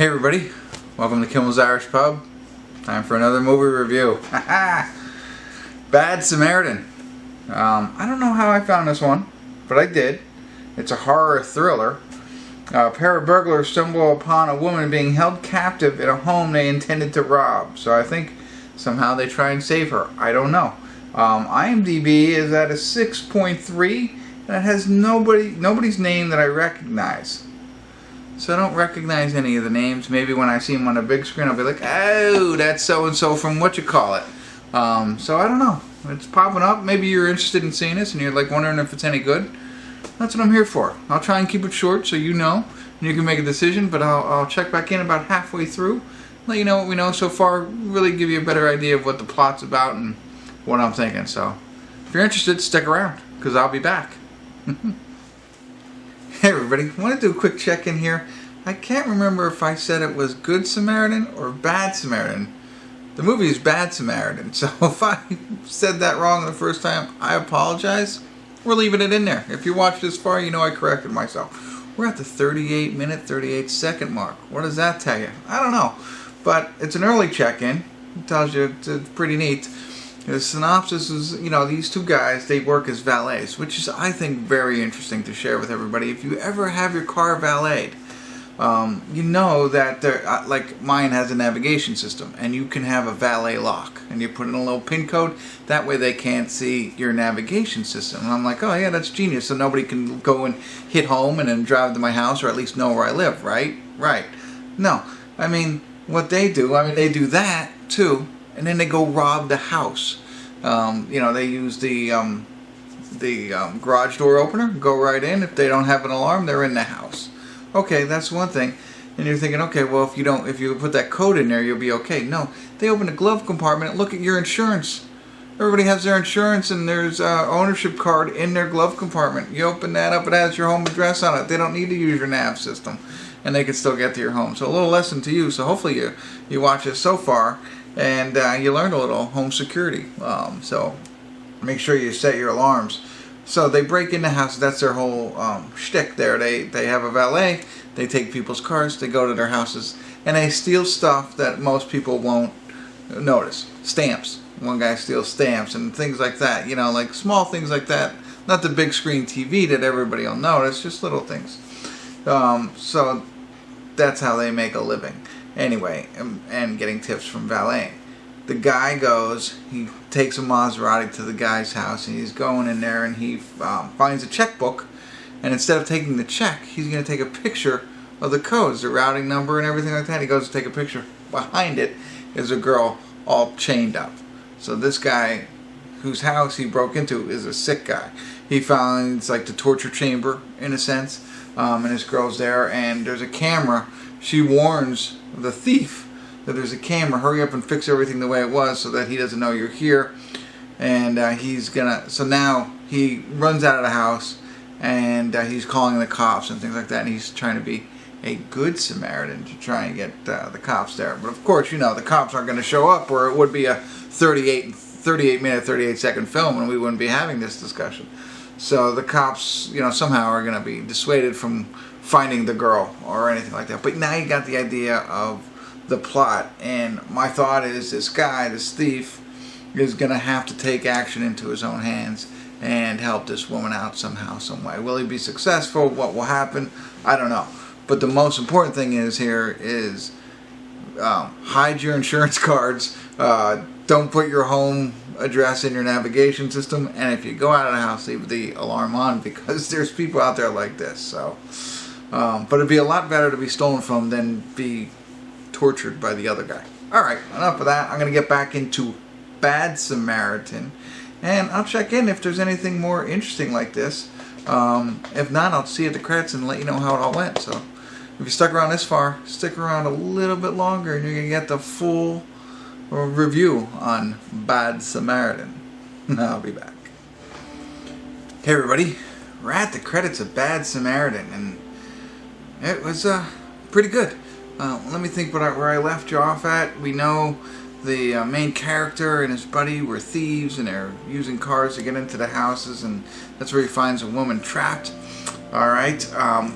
Hey everybody, welcome to Kimmel's Irish Pub. Time for another movie review. Bad Samaritan. I don't know how I found this one, but I did. It's a horror thriller. A pair of burglars stumble upon a woman being held captive in a home they intended to rob. So I think somehow they try and save her. I don't know. IMDb is at a 6.3, and it has nobody's name that I recognize. So I don't recognize any of the names. Maybe when I see them on a big screen, I'll be like, oh, that's so-and-so from what-you-call-it. So I don't know. It's popping up. Maybe you're interested in seeing this and you're like wondering if it's any good. That's what I'm here for. I'll try and keep it short so you know and you can make a decision, but I'll check back in about halfway through, let you know what we know so far, really give you a better idea of what the plot's about and what I'm thinking. So if you're interested, stick around, because I'll be back. Hey everybody, I want to do a quick check-in here. I can't remember if I said it was Good Samaritan or Bad Samaritan. The movie is Bad Samaritan, so if I said that wrong the first time, I apologize. We're leaving it in there. If you watched this far, you know I corrected myself. We're at the 38-minute, 38-second mark. What does that tell you? I don't know. But it's an early check-in. It tells you it's pretty neat. The synopsis is, these two guys, they work as valets, which is, I think, very interesting to share with everybody. If you ever have your car valeted, you know that, like mine has a navigation system, and you can have a valet lock, and you put in a little pin code, that way they can't see your navigation system. And I'm like, oh yeah, that's genius, so nobody can go and hit home and then drive to my house, or at least know where I live, right? Right. No, I mean, what they do, they do that, too. And then they go rob the house. They use the garage door opener, go right in. If they don't have an alarm, they're in the house. Okay, that's one thing. And you're thinking, okay, well, if you put that code in there, you'll be okay. No, they open the glove compartment and look at your insurance. Everybody has their insurance, and there's an ownership card in their glove compartment. You open that up, it has your home address on it. They don't need to use your nav system, and they can still get to your home. So a little lesson to you. So hopefully you watch this so far, and you learned a little home security. So make sure you set your alarms. So they break in the house. That's their whole shtick there. They have a valet. They take people's cars. They go to their houses. And they steal stuff that most people won't notice. Stamps. One guy steals stamps and things like that. Like small things like that. Not the big screen TV that everybody will notice. Just little things. So that's how they make a living. Anyway, and getting tips from valet. The guy goes, he takes a Maserati to the guy's house, and he's going in there, and he finds a checkbook, and instead of taking the check, he's going to take a picture of the codes, the routing number and everything like that. He goes to take a picture. Behind it is a girl all chained up. So this guy, whose house he broke into, is a sick guy. He finds like the torture chamber, in a sense, and this girl's there, and there's a camera. She warns the thief that there's a camera, hurry up and fix everything the way it was so that he doesn't know you're here. And so now he runs out of the house, and he's calling the cops and things like that, and he's trying to be a good Samaritan to try and get the cops there. But of course, the cops aren't going to show up, or it would be a 38-minute, 38-second film, and we wouldn't be having this discussion. So the cops, somehow are going to be dissuaded from finding the girl or anything like that. But now you got the idea of the plot, and my thought is this guy, this thief, is going to have to take action into his own hands and help this woman out somehow, some way. Will he be successful? What will happen? I don't know. But the most important thing is hide your insurance cards. Don't put your home address in your navigation system, and if you go out of the house, leave the alarm on, because there's people out there like this. So but it'd be a lot better to be stolen from than be tortured by the other guy. Alright, enough of that. I'm going to get back into Bad Samaritan, and I'll check in if there's anything more interesting like this. If not, I'll see you at the credits and let you know how it all went. So if you stuck around this far, stick around a little bit longer, and you're going to get the full review on Bad Samaritan. I'll be back. Hey everybody, we're at the credits of Bad Samaritan, and it was pretty good. Let me think where I left you off at. We know the main character and his buddy were thieves, and they're using cars to get into the houses, and that's where he finds a woman trapped. Alright,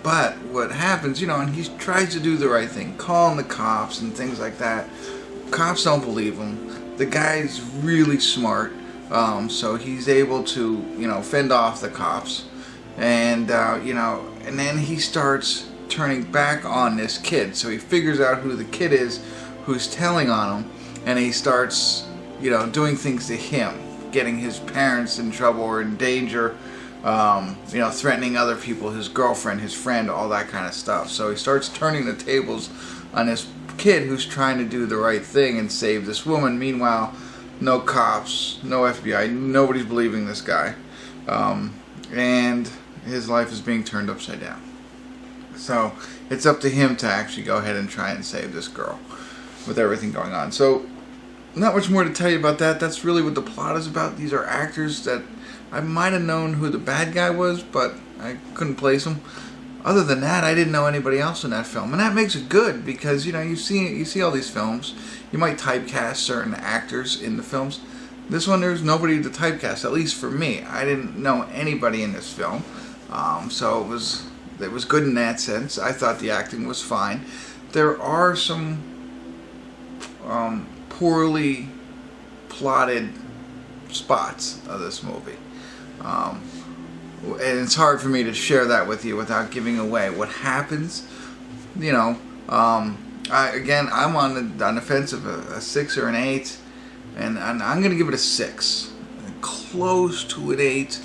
but what happens, and he tries to do the right thing, calling the cops and things like that. Cops don't believe him. The guy's really smart, so he's able to, fend off the cops. And, and then he starts turning back on this kid. So he figures out who the kid is who's telling on him, and he starts, doing things to him, getting his parents in trouble or in danger, threatening other people, his girlfriend, his friend, all that kind of stuff. So he starts turning the tables on this kid who's trying to do the right thing and save this woman. Meanwhile, no cops, no FBI, nobody's believing this guy. And his life is being turned upside down. So it's up to him to actually go ahead and try and save this girl with everything going on. So not much more to tell you about that. That's really what the plot is about. These are actors that I might have known who the bad guy was, but I couldn't place him. Other than that, I didn't know anybody else in that film, and that makes it good because you see all these films. You might typecast certain actors in the films. This one, there's nobody to typecast, at least for me. I didn't know anybody in this film, so it was good in that sense. I thought the acting was fine. There are some poorly plotted spots of this movie. And it's hard for me to share that with you without giving away what happens. I'm on the fence of a 6 or an 8, and I'm going to give it a 6. Close to an 8,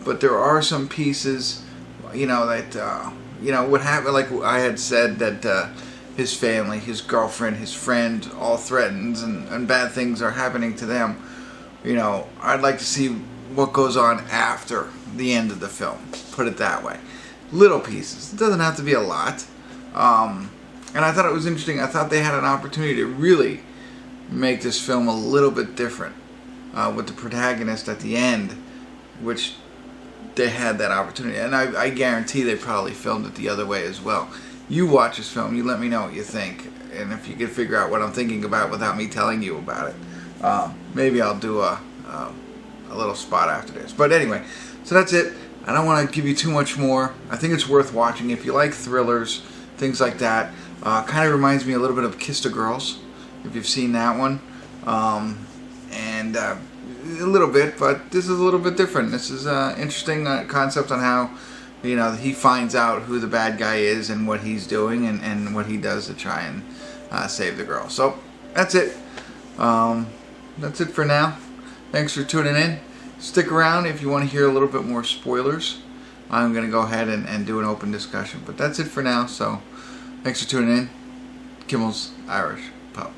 but there are some pieces, that, what happened, like I had said, that his family, his girlfriend, his friend, all threatens, and bad things are happening to them. I'd like to see what goes on after the end of the film, put it that way. Little pieces. It doesn't have to be a lot. And I thought it was interesting. I thought they had an opportunity to really make this film a little bit different with the protagonist at the end, which they had that opportunity. And I guarantee they probably filmed it the other way as well. You watch this film, you let me know what you think. And if you can figure out what I'm thinking about without me telling you about it, maybe I'll do a little spot after this. But anyway, so that's it. I don't want to give you too much more. I think it's worth watching if you like thrillers, things like that. Kind of reminds me a little bit of Kiss the Girls, if you've seen that one. And a little bit, but this is a little bit different. This is an interesting concept on how he finds out who the bad guy is and what he's doing and what he does to try and save the girl. So that's it. That's it for now. Thanks for tuning in. Stick around if you want to hear a little bit more spoilers. I'm going to go ahead and do an open discussion. But that's it for now. So thanks for tuning in. Kimmel's Irish Pub.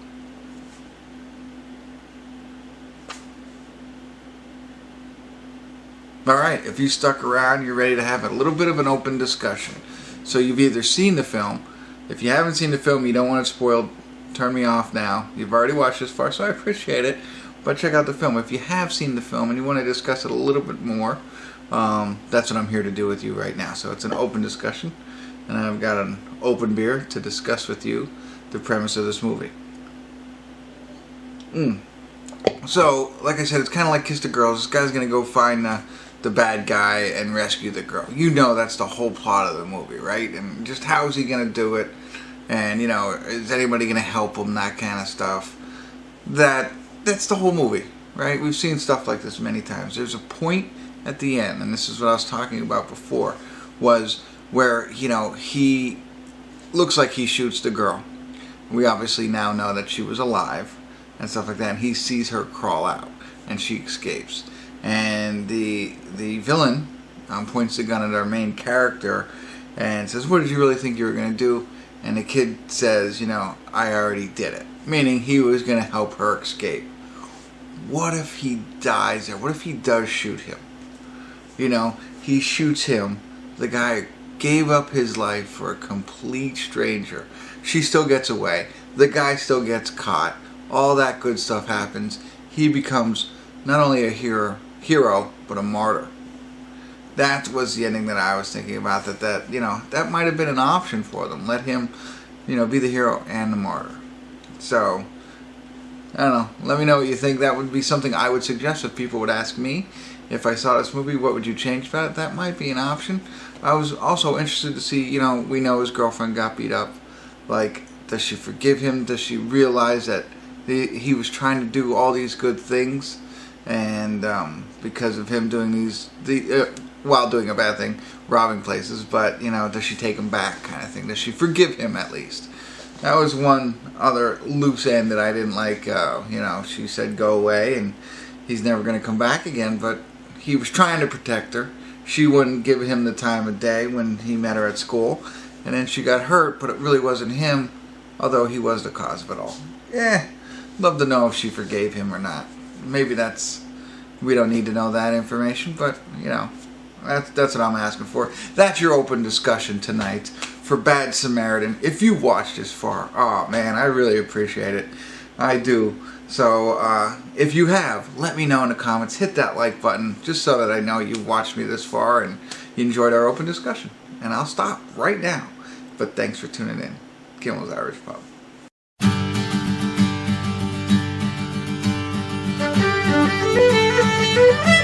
Alright, if you stuck around, you're ready to have a little bit of an open discussion. So you've either seen the film. If you haven't seen the film, you don't want it spoiled, turn me off now. You've already watched this far, so I appreciate it. But check out the film. If you have seen the film and you want to discuss it a little bit more, that's what I'm here to do with you right now. So it's an open discussion, and I've got an open beer to discuss with you the premise of this movie. So, like I said, it's kind of like Kiss the Girls. This guy's going to go find the bad guy and rescue the girl. That's the whole plot of the movie, right? And just how is he going to do it? And, is anybody going to help him? That kind of stuff. That's the whole movie, right? We've seen stuff like this many times. There's a point at the end, and this is what I was talking about before, was where, he looks like he shoots the girl. We obviously now know that she was alive and stuff like that, and he sees her crawl out, and she escapes. And the villain points the gun at our main character and says, "What did you really think you were going to do?" And the kid says, "I already did it." Meaning he was going to help her escape. What if he dies there? What if he does shoot him? He shoots him. The guy gave up his life for a complete stranger. She still gets away. The guy still gets caught. All that good stuff happens. He becomes not only a hero, but a martyr. That was the ending that I was thinking about. That might have been an option for them. Let him, be the hero and the martyr. So I don't know. Let me know what you think. That would be something I would suggest if people would ask me if I saw this movie, what would you change about it? That might be an option. I was also interested to see, you know, we know his girlfriend got beat up. Like, does she forgive him? Does she realize that he was trying to do all these good things, and because of him doing while doing a bad thing, robbing places, but, you know, does she take him back kind of thing? Does she forgive him at least? That was one other loose end that I didn't like. You know, she said go away and he's never going to come back again, but he was trying to protect her. She wouldn't give him the time of day when he met her at school, and then she got hurt, but it really wasn't him, although he was the cause of it all. Love to know if she forgave him or not. Maybe we don't need to know that information, but, you know, that's what I'm asking for. That's your open discussion tonight for Bad Samaritan. If you watched this far, oh man, I really appreciate it. I do. So if you have, let me know in the comments. Hit that like button just so that I know you watched me this far and you enjoyed our open discussion. And I'll stop right now. But thanks for tuning in. Kimmel's Irish Pub. Thank you.